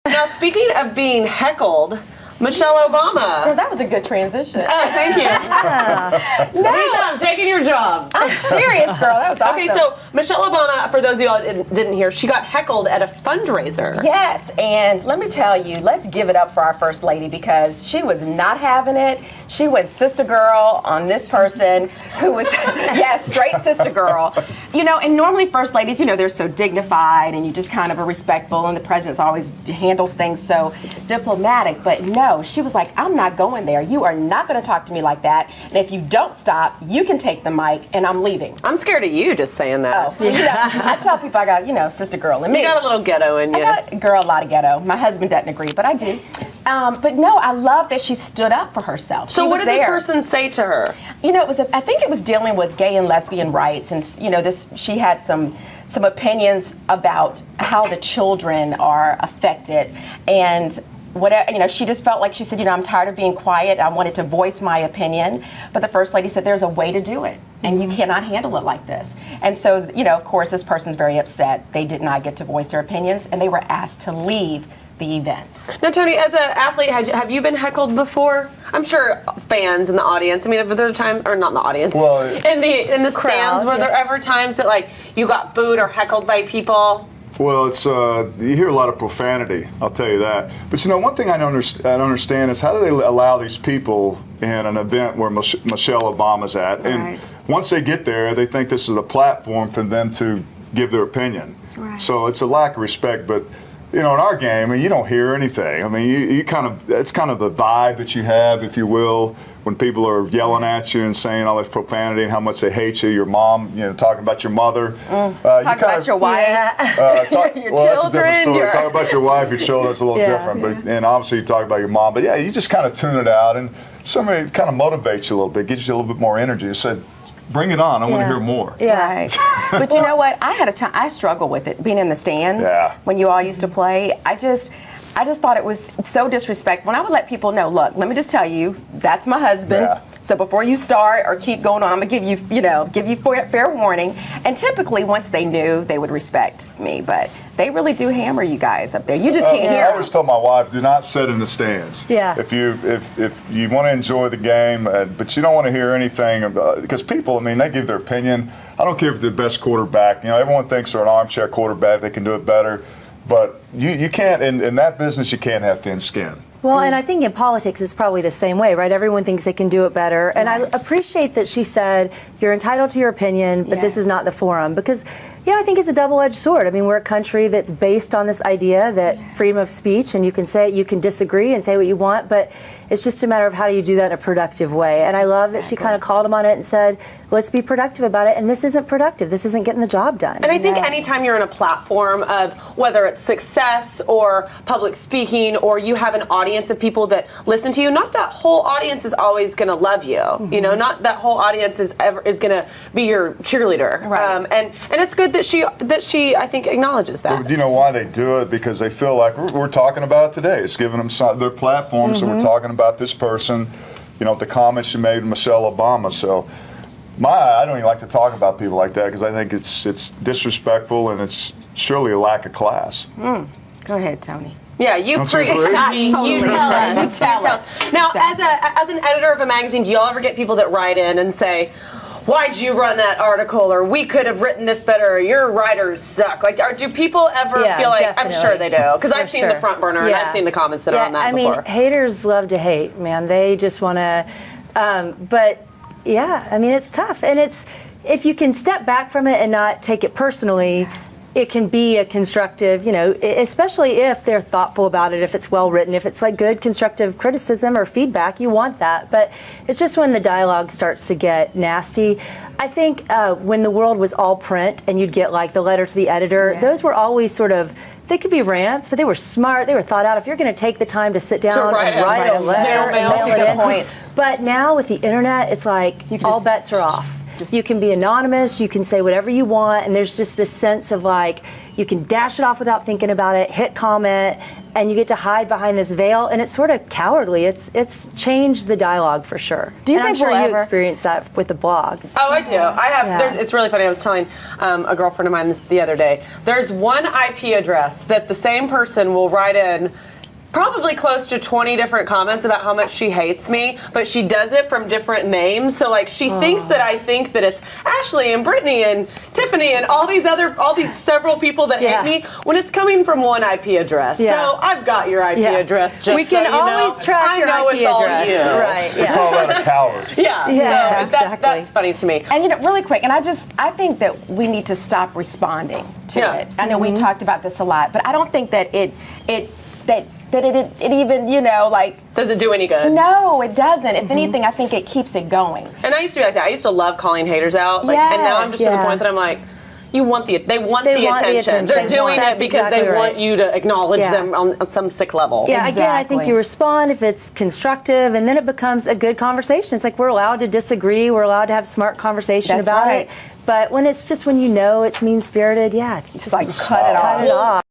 Now, speaking of being heckled, Michelle Obama. Well, that was a good transition. Oh, thank you. Lisa, I'm taking your job. I'm serious, girl. That was awesome. Okay, so Michelle Obama, for those of you that didn't hear, she got heckled at a fundraiser. Yes, and let me tell you, let's give it up for our First Lady because she was not having it. She went sister girl on this person who was, straight sister girl. And normally First Ladies, they're so dignified and you just kind of are respectful and the president always handles things so diplomatic. But no, she was like, I'm not going there. You are not going to talk to me like that. And if you don't stop, you can take the mic and I'm leaving. I'm scared of you just saying that. Oh, I tell people I got, sister girl in me. You got a little ghetto in you. A lot of ghetto. My husband doesn't agree, but I do. But no, I love that she stood up for herself. So what did this person say to her? I think it was dealing with gay and lesbian rights, and she had some opinions about how the children are affected, and whatever, she just felt like she said, I'm tired of being quiet. I wanted to voice my opinion, but the First Lady said there's a way to do it, and you cannot handle it like this. And so, of course, this person's very upset. They did not get to voice their opinions, and they were asked to leave the event. Now, Tony, as an athlete, have you been heckled before? I'm sure fans in the audience. I mean, are there times, or not in the audience, in the crowd, stands, were there ever times that you got booed or heckled by people? Well, it's you hear a lot of profanity, I'll tell you that. But one thing I don't understand is how do they allow these people in an event where Michelle Obama's at, and once they get there, they think this is a platform for them to give their opinion. Right. So it's a lack of respect, but in our game, you don't hear anything. I mean, it's kind of the vibe that you have, if you will, when people are yelling at you and saying all this profanity and how much they hate you, your mom, talking about your mother. Talk about your wife, your children. That's a different story. Talk about your wife, your children, it's a little different. And obviously you talk about your mom. But you just kind of tune it out, and somebody kind of motivates you a little bit, gives you a little bit more energy. You said, bring it on. I want to hear more. Yeah. Right. But you know what? I struggle with it, being in the stands when you all used to play. I just thought it was so disrespectful. And I would let people know, look, let me just tell you, that's my husband. Yeah. So before you start or keep going on, I'm gonna give you fair warning. And typically, once they knew, they would respect me. But they really do hammer you guys up there. You just can't hear. I always tell my wife, do not sit in the stands. Yeah. If you want to enjoy the game, but you don't want to hear anything because people, they give their opinion. I don't care if they're the best quarterback. Everyone thinks they're an armchair quarterback. They can do it better. But you can't, in that business, you can't have thin skin. Well, and I think in politics it's probably the same way, right? Everyone thinks they can do it better. And I appreciate that she said, you're entitled to your opinion, but this is not the forum. Because, I think it's a double-edged sword. I mean, we're a country that's based on this idea that freedom of speech, and you can say, you can disagree and say what you want, but it's just a matter of how do you do that in a productive way. And I love that she kind of called him on it and said, let's be productive about it. And this isn't productive. This isn't getting the job done. And I think anytime you're in a platform of whether it's success or public speaking, or you have an audience of people that listen to you, not that whole audience is always going to love you. Not that whole audience is going to be your cheerleader. Right. And it's good that she I think acknowledges that. But do you know why they do it? Because they feel like we're talking about it today. It's giving them their platform, so we're talking about this person. The comments she made with Michelle Obama. So I don't even like to talk about people like that because I think it's disrespectful and it's surely a lack of class. Go ahead, Tony. Yeah, you Don't preach. you agree? You tell us. Now, as an editor of a magazine, do y'all ever get people that write in and say, why'd you run that article, or we could have written this better, or your writers suck? Do people ever feel like, definitely. I'm sure they do, because I've seen the front burner and I've seen the comments that are on that before. Haters love to hate, man. They just want to, it's tough. And if you can step back from it and not take it personally, it can be a constructive, especially if they're thoughtful about it, if it's well written, if it's good constructive criticism or feedback, you want that. But it's just when the dialogue starts to get nasty. I think when the world was all print and you'd get the letter to the editor, those were always sort of, they could be rants, but they were smart, they were thought out. If you're going to take the time to sit down and write a letter and mail it in. But now with the internet, it's all bets are off. You can be anonymous, you can say whatever you want, and there's just this sense of like, you can dash it off without thinking about it, hit comment, and you get to hide behind this veil, and it's sort of cowardly. It's changed the dialogue for sure. Do you and think I'm sure we'll you ever experienced that with the blog? Oh, I do. I have. Yeah. It's really funny. I was telling a girlfriend of mine this the other day. There's one IP address that the same person will write in probably close to 20 different comments about how much she hates me, but she does it from different names. So like she thinks that I think that it's Ashley and Brittany and Tiffany and all these several people that Yeah. hate me when it's coming from one IP address. Yeah. So I've got your IP Yeah. address. Just We can so you always know. track I your know IP it's all address. you. Right. They Yeah. call that a coward. Yeah. Yeah, So exactly. that's funny to me. And really quick, and I think that we need to stop responding to Yeah. it. I know we talked about this a lot, but I don't think that it even, like, Does it do any good? no, it doesn't. If anything, I think it keeps it going. And I used to be like that. I used to love calling haters out. Like, and now I'm just to the Yes. point that I'm like, they want the They attention. want the attention. They're doing That's it because exactly they want right. you to acknowledge Yeah. them on some sick level. Yeah, again, I think Exactly. you respond if it's constructive, and then it becomes a good conversation. It's like we're allowed to disagree, we're allowed to have smart conversation That's about right. it. But when it's just when you know it's mean-spirited, yeah, Just like cut it off. cut it off.